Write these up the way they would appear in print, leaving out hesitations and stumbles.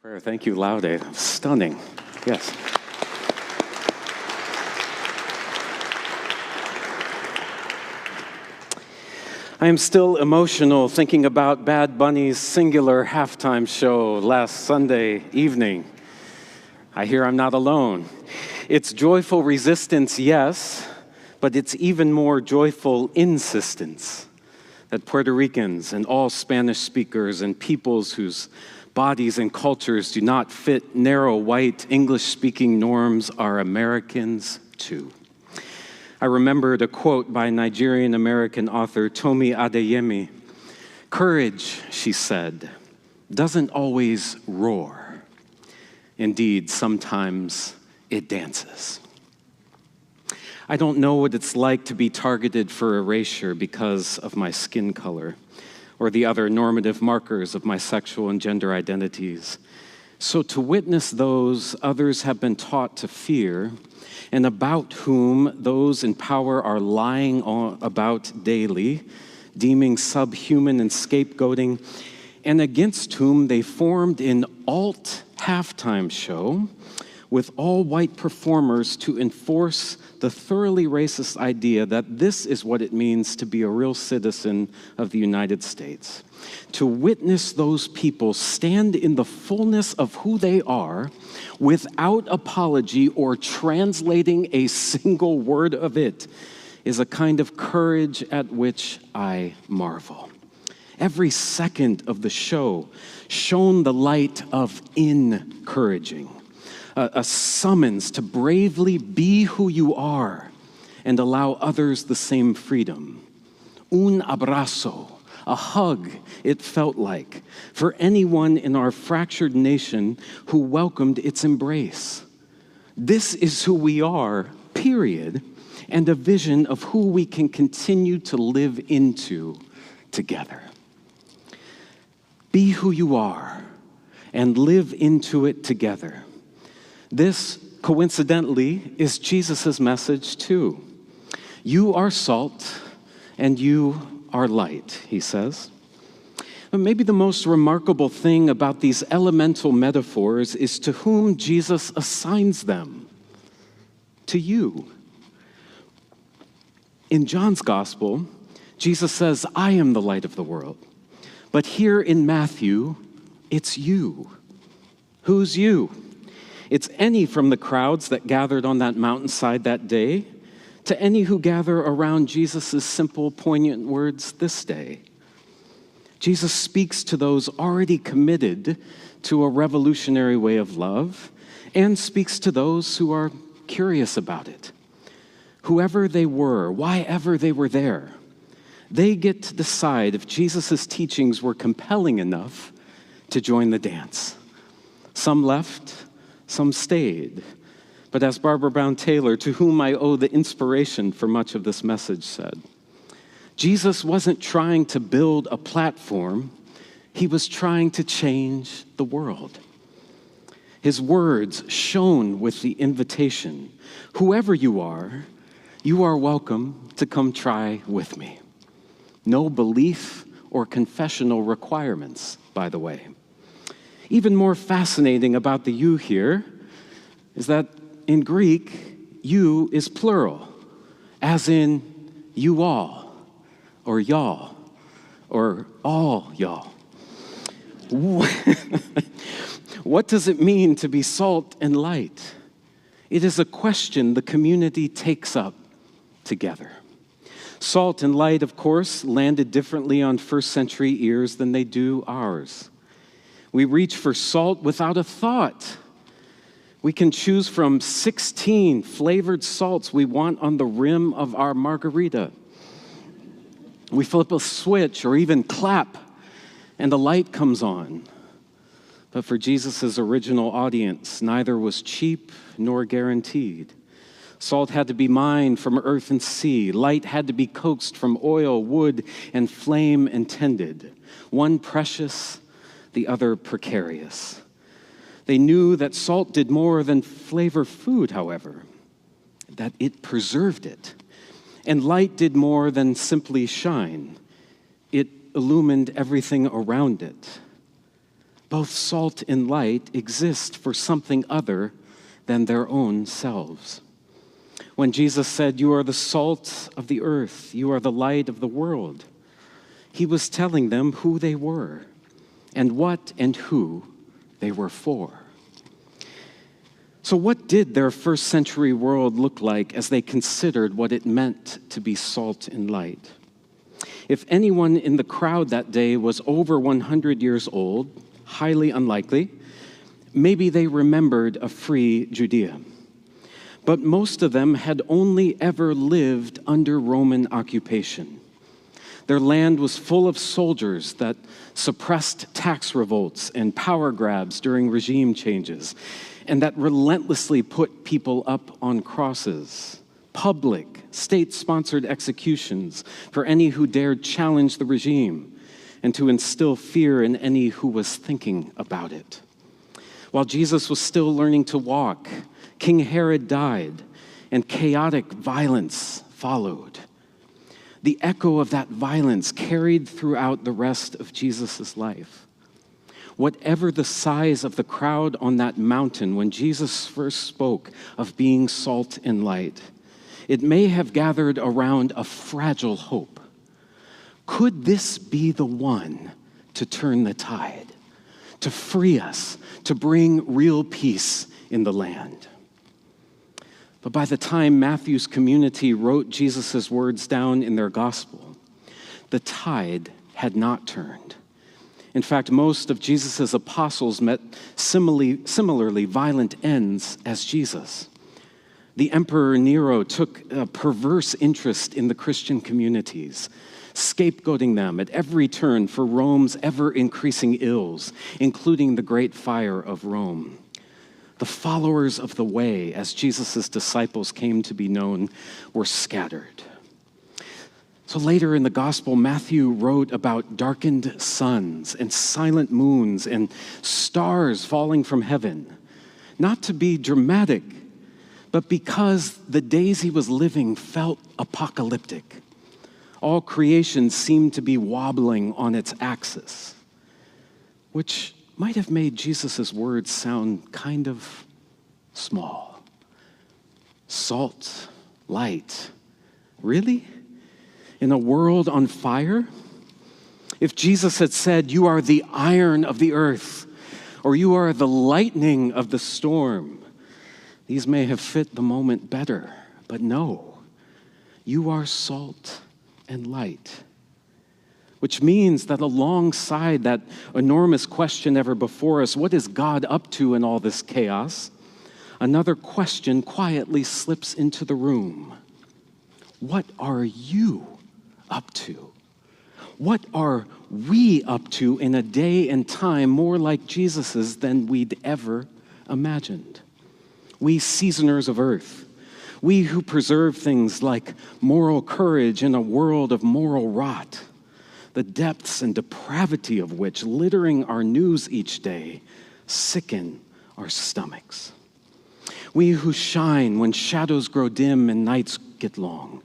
Prayer. Thank you, Laude. Stunning. Yes. I am still emotional thinking about Bad Bunny's singular halftime show last Sunday evening. I hear I'm not alone. It's joyful resistance, yes, but it's even more joyful insistence that Puerto Ricans and all Spanish speakers and peoples whose bodies and cultures do not fit narrow white English-speaking norms are Americans too. I remembered a quote by Nigerian-American author Tomi Adeyemi. "Courage," she said, "doesn't always roar. Indeed, sometimes it dances." I don't know what it's like to be targeted for erasure because of my skin color or the other normative markers of my sexual and gender identities. So to witness those others have been taught to fear and about whom those in power are lying about daily, deeming subhuman and scapegoating, and against whom they formed an alt halftime show with all white performers to enforce the thoroughly racist idea that this is what it means to be a real citizen of the United States. To witness those people stand in the fullness of who they are without apology or translating a single word of it is a kind of courage at which I marvel. Every second of the show shone the light of encouraging. A summons to bravely be who you are and allow others the same freedom. Un abrazo, a hug, it felt like, for anyone in our fractured nation who welcomed its embrace. This is who we are, period, and a vision of who we can continue to live into together. Be who you are and live into it together. This, coincidentally, is Jesus' message too. You are salt and you are light, he says. But maybe the most remarkable thing about these elemental metaphors is to whom Jesus assigns them. To you. In John's gospel, Jesus says, "I am the light of the world." But here in Matthew, it's you. Who's you? It's any from the crowds that gathered on that mountainside that day to any who gather around Jesus' simple, poignant words this day. Jesus speaks to those already committed to a revolutionary way of love and speaks to those who are curious about it. Whoever they were, why ever they were there, they get to decide if Jesus' teachings were compelling enough to join the dance. Some left, some stayed. But as Barbara Brown Taylor, to whom I owe the inspiration for much of this message, said, Jesus wasn't trying to build a platform, he was trying to change the world. His words shone with the invitation. Whoever you are welcome to come try with me. No belief or confessional requirements, by the way. Even more fascinating about the you here is that in Greek, you is plural, as in you all, or y'all, or all y'all. What does it mean to be salt and light? It is a question the community takes up together. Salt and light, of course, landed differently on first century ears than they do ours. We reach for salt without a thought. We can choose from 16 flavored salts we want on the rim of our margarita. We flip a switch or even clap, and the light comes on. But for Jesus' original audience, neither was cheap nor guaranteed. Salt had to be mined from earth and sea. Light had to be coaxed from oil, wood, and flame and tended. One precious, the other precarious. They knew that salt did more than flavor food, however, that it preserved it. And light did more than simply shine. It illumined everything around it. Both salt and light exist for something other than their own selves. When Jesus said, "You are the salt of the earth, you are the light of the world," he was telling them who they were and what and who they were for. So what did their first century world look like as they considered what it meant to be salt and light? If anyone in the crowd that day was over 100 years old, highly unlikely, maybe they remembered a free Judea. But most of them had only ever lived under Roman occupation. Their land was full of soldiers that suppressed tax revolts and power grabs during regime changes, and that relentlessly put people up on crosses, public, state-sponsored executions for any who dared challenge the regime, and to instill fear in any who was thinking about it. While Jesus was still learning to walk, King Herod died, and chaotic violence followed. The echo of that violence carried throughout the rest of Jesus' life. Whatever the size of the crowd on that mountain when Jesus first spoke of being salt and light, it may have gathered around a fragile hope. Could this be the one to turn the tide, to free us, to bring real peace in the land? But by the time Matthew's community wrote Jesus' words down in their gospel, the tide had not turned. In fact, most of Jesus' apostles met similarly violent ends as Jesus. The Emperor Nero took a perverse interest in the Christian communities, scapegoating them at every turn for Rome's ever-increasing ills, including the Great Fire of Rome. The followers of the way, as Jesus' disciples came to be known, were scattered. So later in the gospel, Matthew wrote about darkened suns and silent moons and stars falling from heaven, not to be dramatic, but because the days he was living felt apocalyptic. All creation seemed to be wobbling on its axis, which might have made Jesus' words sound kind of small. Salt, light, really? In a world on fire? If Jesus had said, "You are the iron of the earth," or "You are the lightning of the storm," these may have fit the moment better. But no, you are salt and light. Which means that alongside that enormous question ever before us, what is God up to in all this chaos? Another question quietly slips into the room. What are you up to? What are we up to in a day and time more like Jesus's than we'd ever imagined? We seasoners of earth, we who preserve things like moral courage in a world of moral rot, the depths and depravity of which, littering our news each day, sicken our stomachs. We who shine when shadows grow dim and nights get long.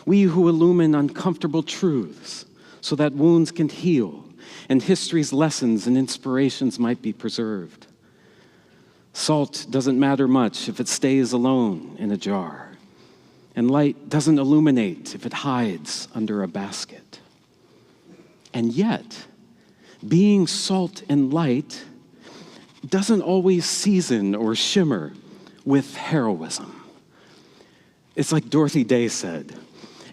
We who illumine uncomfortable truths so that wounds can heal and history's lessons and inspirations might be preserved. Salt doesn't matter much if it stays alone in a jar, and light doesn't illuminate if it hides under a basket. And yet, being salt and light doesn't always season or shimmer with heroism. It's like Dorothy Day said,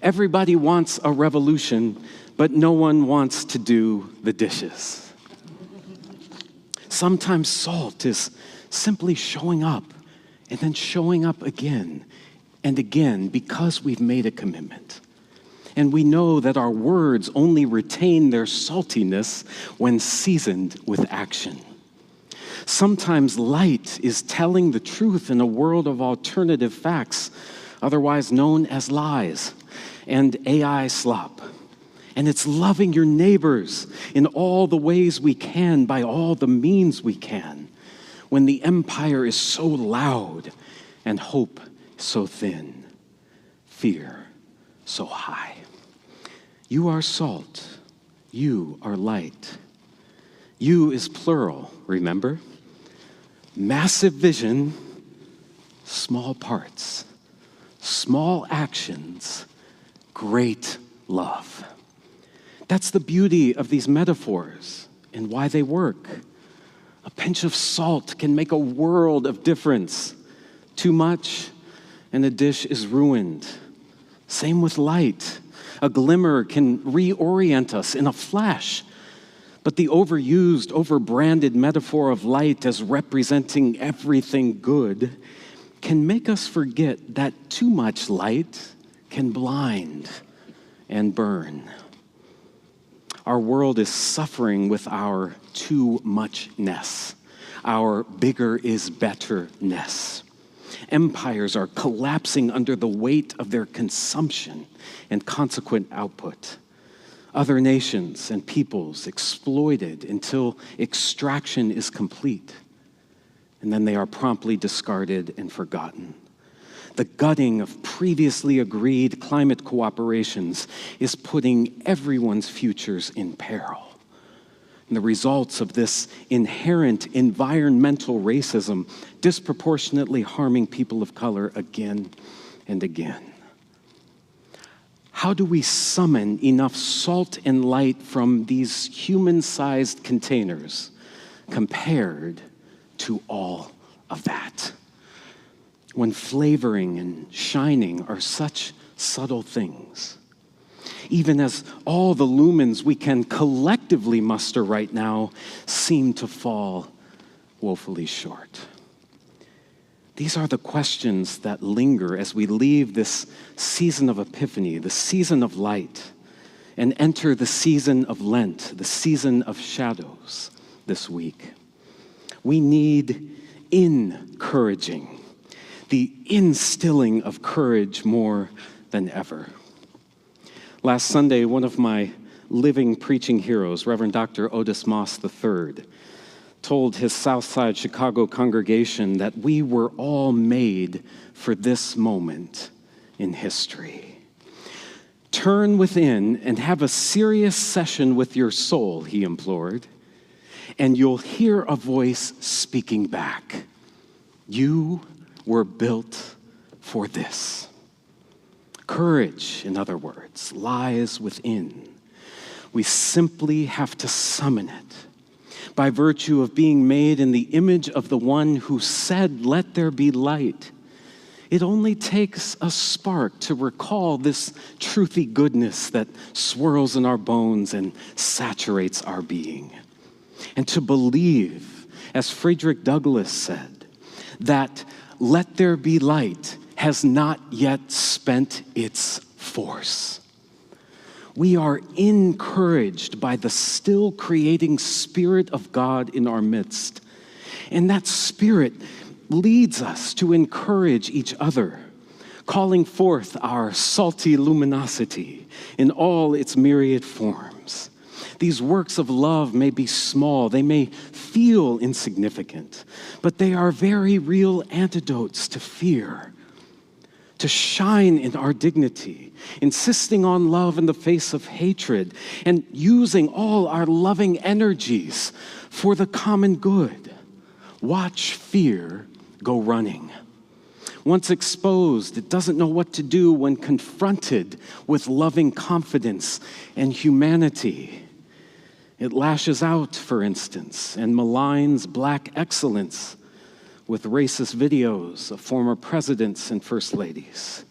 everybody wants a revolution, but no one wants to do the dishes. Sometimes salt is simply showing up and then showing up again and again because we've made a commitment. And we know that our words only retain their saltiness when seasoned with action. Sometimes light is telling the truth in a world of alternative facts, otherwise known as lies and AI slop. And it's loving your neighbors in all the ways we can, by all the means we can, when the empire is so loud and hope so thin, fear so high. You are salt, you are light. You is plural, remember? Massive vision, small parts, small actions, great love. That's the beauty of these metaphors and why they work. A pinch of salt can make a world of difference. Too much, and a dish is ruined. Same with light. A glimmer can reorient us in a flash. But the overused, overbranded metaphor of light as representing everything good can make us forget that too much light can blind and burn. Our world is suffering with our too muchness, our bigger is betterness. Empires are collapsing under the weight of their consumption and consequent output. Other nations and peoples exploited until extraction is complete, and then they are promptly discarded and forgotten. The gutting of previously agreed climate cooperations is putting everyone's futures in peril. And the results of this inherent environmental racism disproportionately harming people of color again and again. How do we summon enough salt and light from these human-sized containers compared to all of that? When flavoring and shining are such subtle things. Even as all the lumens we can collectively muster right now seem to fall woefully short. These are the questions that linger as we leave this season of Epiphany, the season of light, and enter the season of Lent, the season of shadows this week. We need encouraging, the instilling of courage more than ever. Last Sunday, one of my living preaching heroes, Reverend Dr. Otis Moss III, told his Southside Chicago congregation that we were all made for this moment in history. Turn within and have a serious session with your soul, he implored, and you'll hear a voice speaking back. You were built for this. Courage, in other words, lies within. We simply have to summon it by virtue of being made in the image of the one who said, "Let there be light." It only takes a spark to recall this truthy goodness that swirls in our bones and saturates our being. And to believe, as Frederick Douglass said, that "let there be light" has not yet spent its force. We are encouraged by the still creating Spirit of God in our midst. And that Spirit leads us to encourage each other, calling forth our salty luminosity in all its myriad forms. These works of love may be small, they may feel insignificant, but they are very real antidotes to fear, to shine in our dignity, insisting on love in the face of hatred, and using all our loving energies for the common good. Watch fear go running. Once exposed, it doesn't know what to do when confronted with loving confidence and humanity. It lashes out, for instance, and maligns black excellence with racist videos of former presidents and first ladies.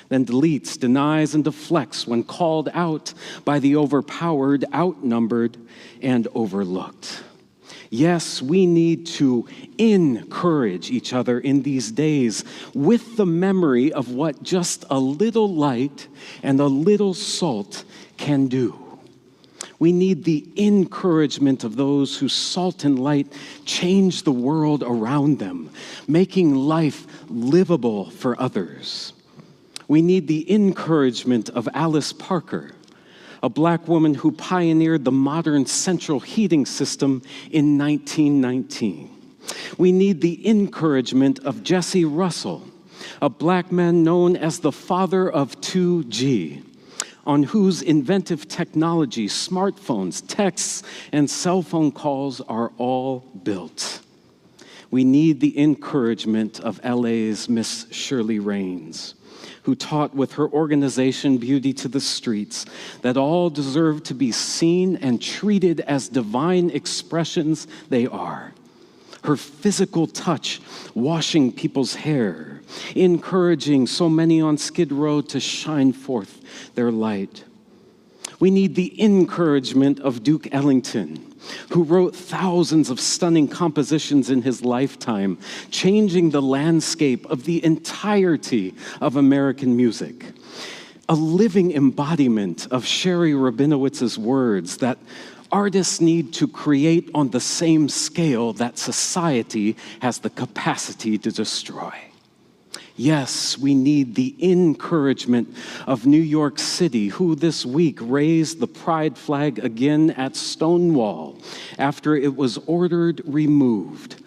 Then deletes, denies, and deflects when called out by the overpowered, outnumbered, and overlooked. Yes, we need to encourage each other in these days with the memory of what just a little light and a little salt can do. We need the encouragement of those whose salt and light change the world around them, making life livable for others. We need the encouragement of Alice Parker, a black woman who pioneered the modern central heating system in 1919. We need the encouragement of Jesse Russell, a black man known as the father of 2G, on whose inventive technology smartphones, texts, and cell phone calls are all built. We need the encouragement of LA's Miss Shirley Raines, who taught with her organization Beauty to the Streets that all deserve to be seen and treated as divine expressions they are. Her physical touch, washing people's hair, encouraging so many on Skid Row to shine forth their light. We need the encouragement of Duke Ellington, who wrote thousands of stunning compositions in his lifetime, changing the landscape of the entirety of American music. A living embodiment of Sherry Rabinowitz's words that artists need to create on the same scale that society has the capacity to destroy. Yes, we need the encouragement of New York City, who this week raised the pride flag again at Stonewall after it was ordered removed.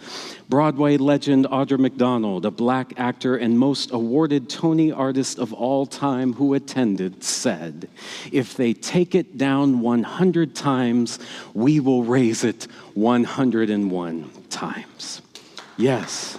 Broadway legend Audra McDonald, a Black actor and most awarded Tony artist of all time who attended, said, "If they take it down 100 times, we will raise it 101 times." Yes.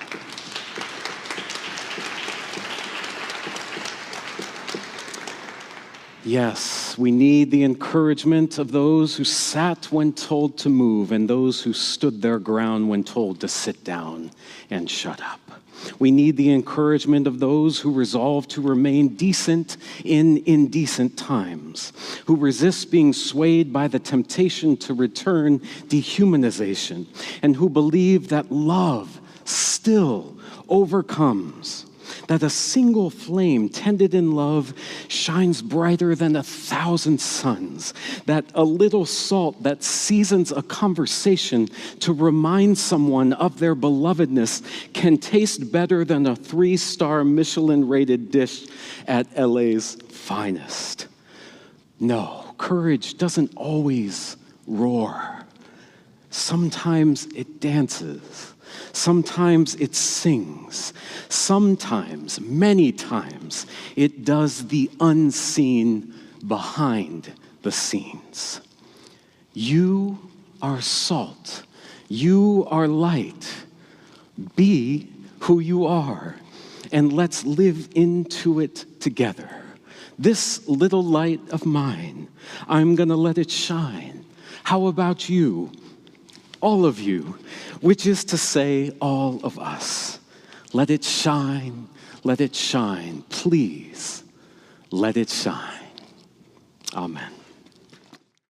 Yes, we need the encouragement of those who sat when told to move and those who stood their ground when told to sit down and shut up. We need the encouragement of those who resolve to remain decent in indecent times, who resist being swayed by the temptation to return dehumanization, and who believe that love still overcomes. That a single flame tended in love shines brighter than 1,000 suns. That a little salt that seasons a conversation to remind someone of their belovedness can taste better than a 3-star Michelin-rated dish at LA's finest. No, courage doesn't always roar. Sometimes it dances. Sometimes it sings. Sometimes, many times, it does the unseen behind the scenes. You are salt. You are light. Be who you are, and let's live into it together. This little light of mine, I'm going to let it shine. How about you? All of you, which is to say, all of us. Let it shine, please, let it shine. Amen.